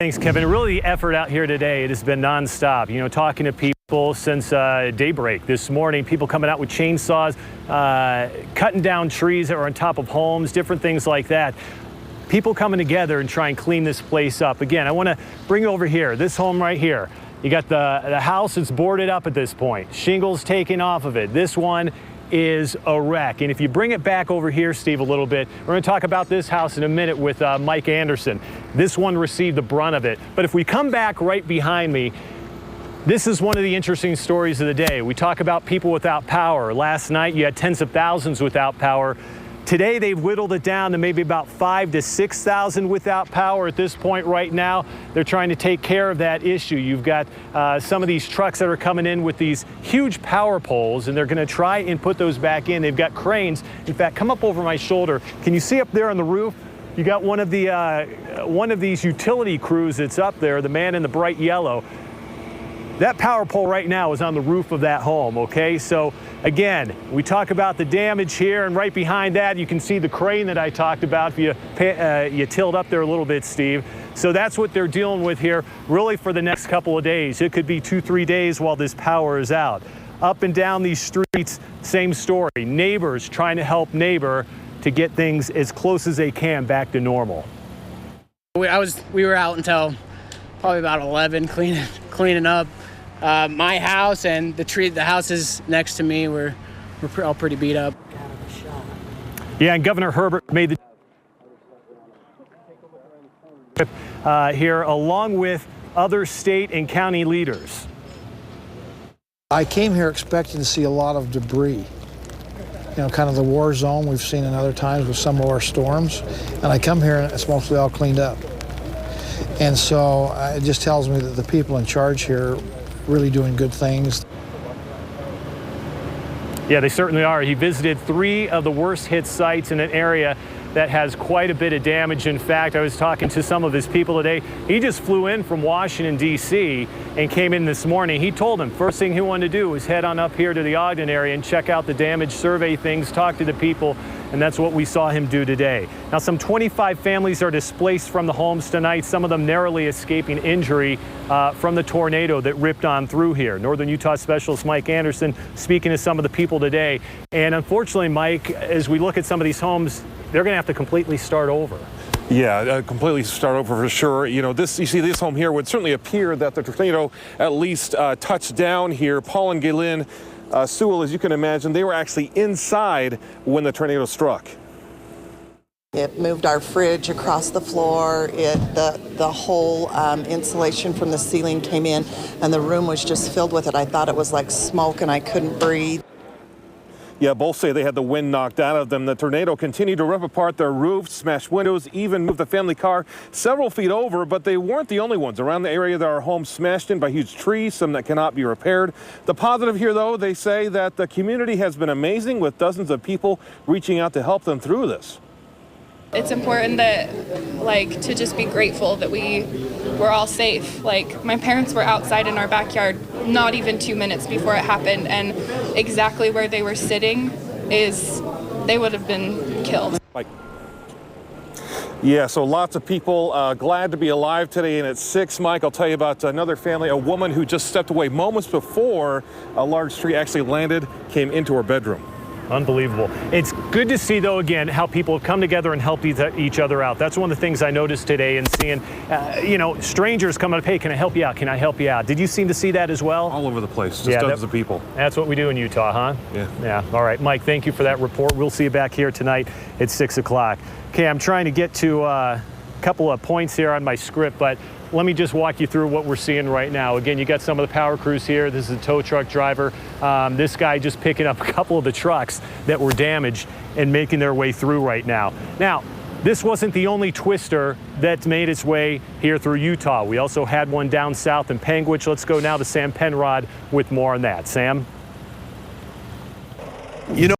Thanks, Kevin. Really, the effort out here today, it has been nonstop. You know, talking to people since daybreak this morning, people coming out with chainsaws, cutting down trees that were on top of homes, different things like that. People coming together and try and clean this place up. Again, I want to bring you over here, this home right here. You got the house that's boarded up at this point, shingles taken off of it. This one is a wreck. And if you bring it back over here, Steve, a little bit, we're going to talk about this house in a minute with Mike Anderson. This one received the brunt of it. But if we come back right behind me, this is one of the interesting stories of the day. We talk about people without power. Last night, you had tens of thousands without power. Today, they've whittled it down to maybe about 5,000 to 6,000 without power at this point right now. They're trying to take care of that issue. You've got some of these trucks that are coming in with these huge power poles, and they're going to try and put those back in. They've got cranes. In fact, come up over my shoulder. Can you see up there on the roof? You got one of these utility crews that's up there, the man in the bright yellow. That power pole right now is on the roof of that home, okay? So, again, we talk about the damage here, and right behind that, you can see the crane that I talked about if you tilt up there a little bit, Steve. So that's what they're dealing with here, really for the next couple of days. It could be 2-3 days while this power is out. Up and down these streets, same story. Neighbors trying to help neighbor to get things as close as they can back to normal. We were out until probably about 11 cleaning up. My house and the houses next to me were all pretty beat up. Yeah, and Governor Herbert made the trip here along with other state and county leaders. I came here expecting to see a lot of debris. You know, kind of the war zone we've seen in other times with some of our storms. And I come here and it's mostly all cleaned up. And so it just tells me that the people in charge here really doing good things. Yeah, they certainly are. He visited 3 of the worst hit sites in an area that has quite a bit of damage. In fact, I was talking to some of his people today. He just flew in from Washington, D.C. and came in this morning. He told them first thing he wanted to do was head on up here to the Ogden area and check out the damage, survey things, talk to the people, and that's what we saw him do today. Now, some 25 families are displaced from the homes tonight, some of them narrowly escaping injury from the tornado that ripped on through here. Northern Utah Specialist Mike Anderson speaking to some of the people today. And unfortunately, Mike, as we look at some of these homes, they're going to have to completely start over. Yeah, completely start over for sure. You know, you see this home here would certainly appear that the tornado at least touched down here. Paul and Galen Sewell, as you can imagine, they were actually inside when the tornado struck. It moved our fridge across the floor. The whole insulation from the ceiling came in, and the room was just filled with it. I thought it was like smoke, and I couldn't breathe. Yeah, both say they had the wind knocked out of them. The tornado continued to rip apart their roofs, smash windows, even moved the family car several feet over, but they weren't the only ones. Around the area, there are homes smashed in by huge trees, some that cannot be repaired. The positive here, though, they say that the community has been amazing with dozens of people reaching out to help them through this. It's important that, to just be grateful that we're all safe. My parents were outside in our backyard not even 2 minutes before it happened, and exactly where they were sitting they would have been killed. Yeah, so lots of people glad to be alive today, and at 6, Mike, I'll tell you about another family, a woman who just stepped away moments before a large tree actually landed, came into her bedroom. Unbelievable. It's good to see, though, again, how people come together and help each other out. That's one of the things I noticed today, and seeing, strangers coming up, hey, can I help you out? Can I help you out? Did you seem to see that as well? All over the place, just dozens of people. That's what we do in Utah, huh? Yeah. All right, Mike, thank you for that report. We'll see you back here tonight at 6 o'clock. Okay, I'm trying to get to a couple of points here on my script, but let me just walk you through what we're seeing right now. Again, you got some of the power crews here. This is a tow truck driver. This guy just picking up a couple of the trucks that were damaged and making their way through right now. Now, this wasn't the only twister that's made its way here through Utah. We also had one down south in Panguitch. Let's go now to Sam Penrod with more on that. Sam?